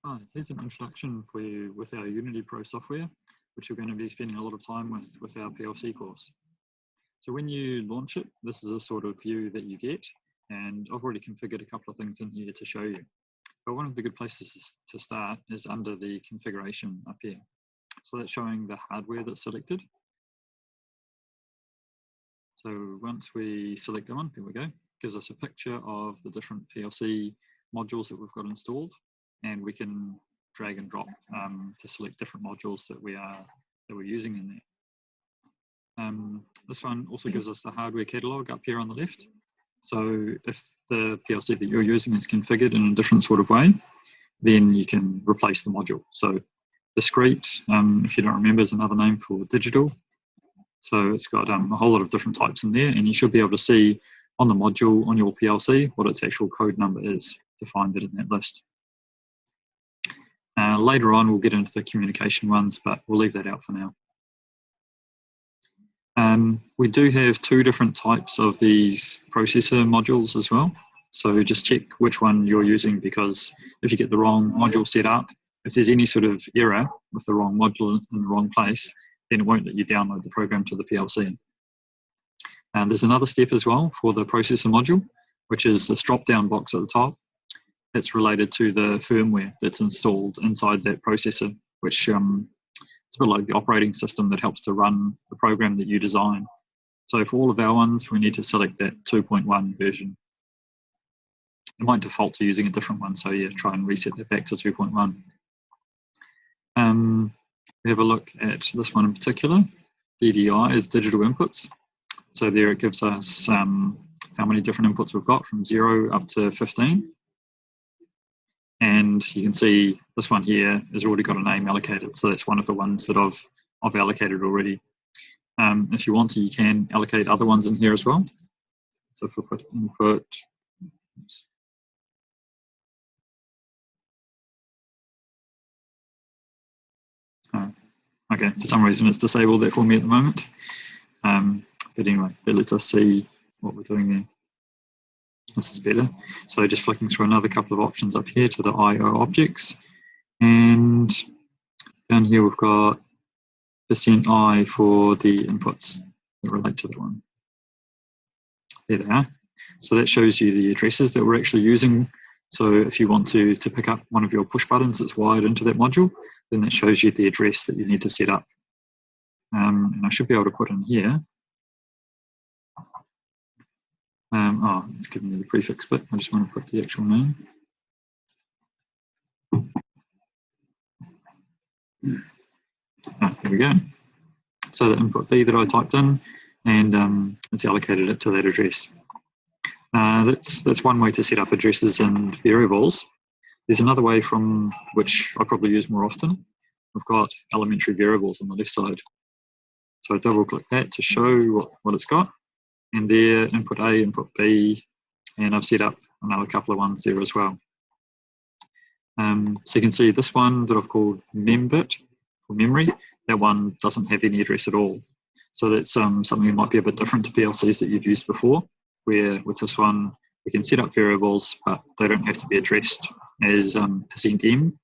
Hi, here's an introduction for you with our UnityPro software, which we're going to be spending a lot of time with our PLC course. So when you launch it, this is a sort of view that you get, and I've already configured a couple of things in here to show you. But one of the good places to start is under the configuration up here. So that's showing the hardware that's selected. So once we select that one, there we go, gives us a picture of the different PLC modules that we've got installed. And we can drag and drop to select different modules that we're using in there. This one also gives us the hardware catalog up here on the left. So if the PLC that you're using is configured in a different sort of way, then you can replace the module. So discrete, if you don't remember, is another name for digital. So it's got a whole lot of different types in there, and you should be able to see on the module on your PLC what its actual code number is to find it in that list. Later on, we'll get into the communication ones, but we'll leave that out for now. We do have two different types of these processor modules as well. So just check which one you're using, because if you get the wrong module set up, if there's any sort of error with the wrong module in the wrong place, then it won't let you download the program to the PLC. And there's another step as well for the processor module, which is this drop-down box at the top. It's related to the firmware that's installed inside that processor, which it's a bit like the operating system that helps to run the program that you design. So for all of our ones, we need to select that 2.1 version. It might default to using a different one, so yeah, try and reset that back to 2.1. We have a look at this one in particular. DDI is digital inputs. So there it gives us how many different inputs we've got from 0 up to 15. And you can see this one here has already got a name allocated. So that's one of the ones that I've allocated already. If you want to, you can allocate other ones in here as well. So if we put input, oops. Okay, for some reason it's disabled that for me at the moment. But anyway, that lets us see what we're doing there. This is better. So just flicking through another couple of options up here to the I/O objects. And down here we've got %I for the inputs that relate to that one. There they are. So that shows you the addresses that we're actually using. So if you want to pick up one of your push buttons that's wired into that module, then that shows you the address that you need to set up. And I should be able to put in here. Oh, it's giving me the prefix bit. I just want to put the actual name. There we go. So the input B that I typed in, and it's allocated it to that address. That's one way to set up addresses and variables. There's another way from which I probably use more often. We've got elementary variables on the left side. So I double click that to show what it's got. And there, input A, input B, and I've set up another couple of ones there as well. So you can see this one that I've called membit for memory, that one doesn't have any address at all. So that's something that might be a bit different to PLCs that you've used before, where with this one, we can set up variables, but they don't have to be addressed as %M,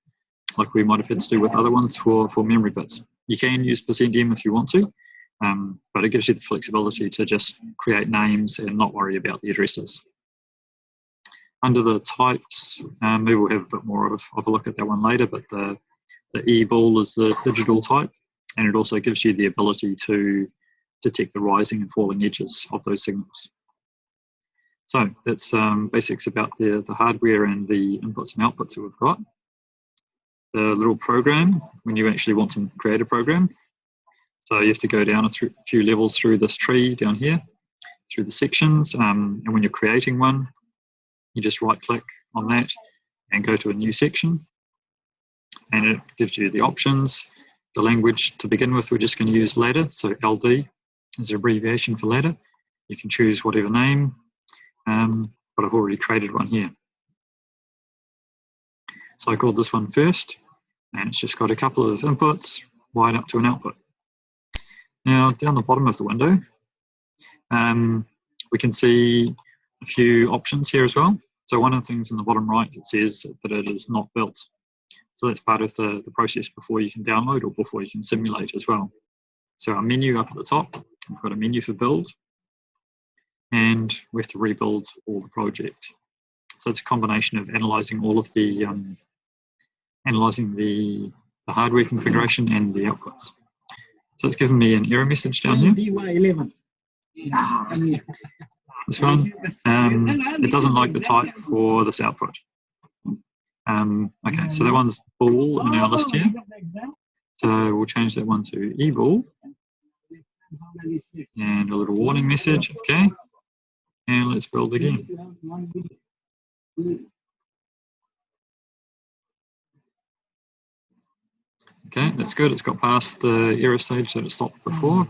like we might have had to do with other ones for memory bits. You can use %M if you want to, but it gives you the flexibility to just create names and not worry about the addresses. Under the types, maybe we'll have a bit more of a look at that one later, but the E-ball is the digital type, and it also gives you the ability to detect the rising and falling edges of those signals. So that's basics about the hardware and the inputs and outputs that we've got. The little program, when you actually want to create a program, so you have to go down a few levels through this tree down here, through the sections, and when you're creating one, you just right click on that and go to a new section, and it gives you the options. The language to begin with, we're just going to use ladder, so LD is an abbreviation for ladder. You can choose whatever name, but I've already created one here. So I called this one first, and it's just got a couple of inputs wired up to an output. Now, down the bottom of the window, we can see a few options here as well. So one of the things in the bottom right, it says that it is not built. So that's part of the process before you can download or before you can simulate as well. So our menu up at the top, we've got a menu for build, and we have to rebuild all the project. So it's a combination of analysing all of the analysing the hardware configuration and the outputs. So it's given me an error message down here. This one, it doesn't like the type for this output. Okay, so that one's bool in our list here. So we'll change that one to eBool. And a little warning message, okay. And let's build again. Okay, that's good. It's got past the error stage that it stopped before.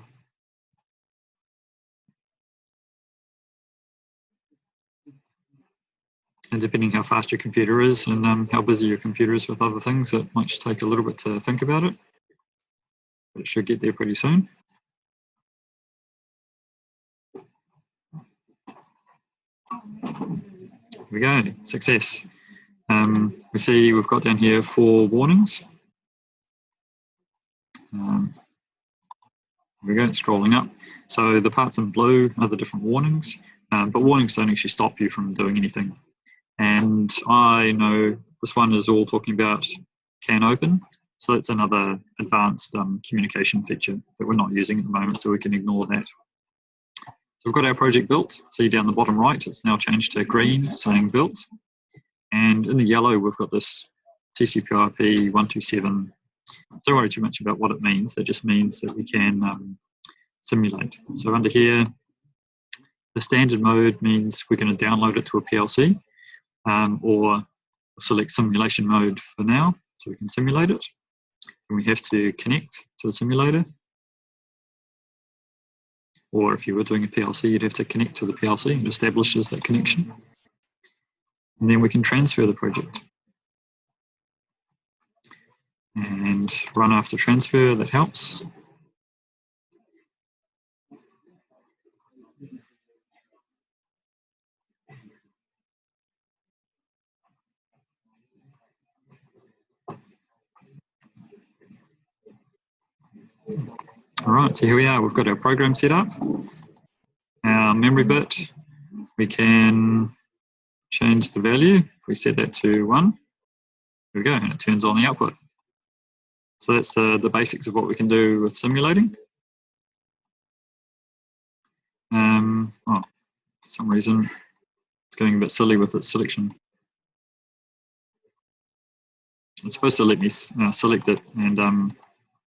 And depending how fast your computer is and how busy your computer is with other things, it might just take a little bit to think about it. But it should get there pretty soon. Here we go, success. We see we've got down here 4 warnings. Here we go, scrolling up. So the parts in blue are the different warnings, but warnings don't actually stop you from doing anything. And I know this one is all talking about can open. So that's another advanced communication feature that we're not using at the moment, so we can ignore that. So we've got our project built. See down the bottom right, it's now changed to green, saying built. And in the yellow, we've got this TCP/IP 127. Don't worry too much about what it means. It just means that we can simulate. So under here, the standard mode means we're going to download it to a PLC, or select simulation mode for now, so we can simulate it. And we have to connect to the simulator. Or if you were doing a PLC, you'd have to connect to the PLC. It establishes that connection. And then we can transfer the project. And run after transfer, that helps. All right, so here we are. We've got our program set up. Our memory bit, we can change the value. If we set that to 1, here we go, and it turns on the output. So that's the basics of what we can do with simulating. For some reason, it's going a bit silly with its selection. It's supposed to let me select it and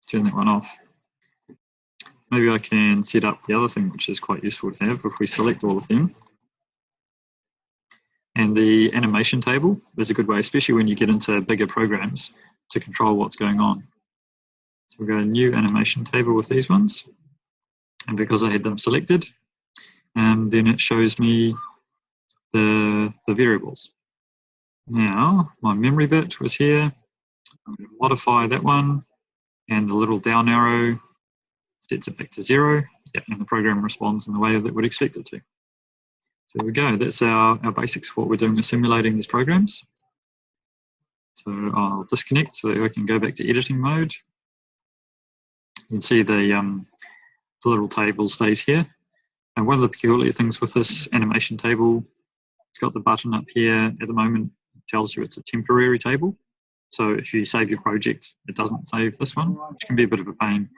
turn that one off. Maybe I can set up the other thing, which is quite useful to have if we select all of them. And the animation table is a good way, especially when you get into bigger programs, to control what's going on. So we'll go to new animation table with these ones. And because I had them selected, then it shows me the variables. Now, my memory bit was here. I'm going to modify that one, and the little down arrow sets it back to 0, and the program responds in the way that we'd expect it to. So there we go, that's our basics for what we're doing with simulating these programs. So I'll disconnect so that I can go back to editing mode. You can see the little table stays here. And one of the peculiar things with this animation table, it's got the button up here at the moment, it tells you it's a temporary table. So if you save your project, it doesn't save this one, which can be a bit of a pain.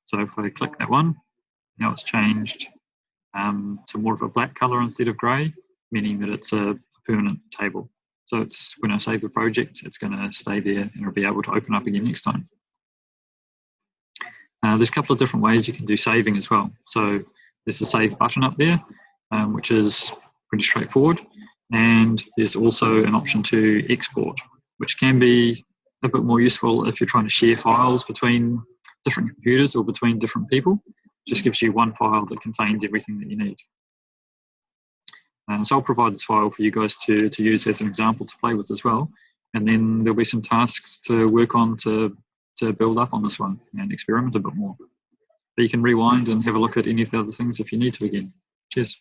So if I click that one, now it's changed to more of a black color instead of gray, meaning that it's a permanent table. So it's when I save the project, it's going to stay there and it'll be able to open up again next time. There's a couple of different ways you can do saving as well. So there's a save button up there, which is pretty straightforward. And there's also an option to export, which can be a bit more useful if you're trying to share files between different computers or between different people. Just gives you one file that contains everything that you need. So I'll provide this file for you guys to use as an example to play with as well. And then there'll be some tasks to work on to build up on this one and experiment a bit more. But you can rewind and have a look at any of the other things if you need to again. Cheers.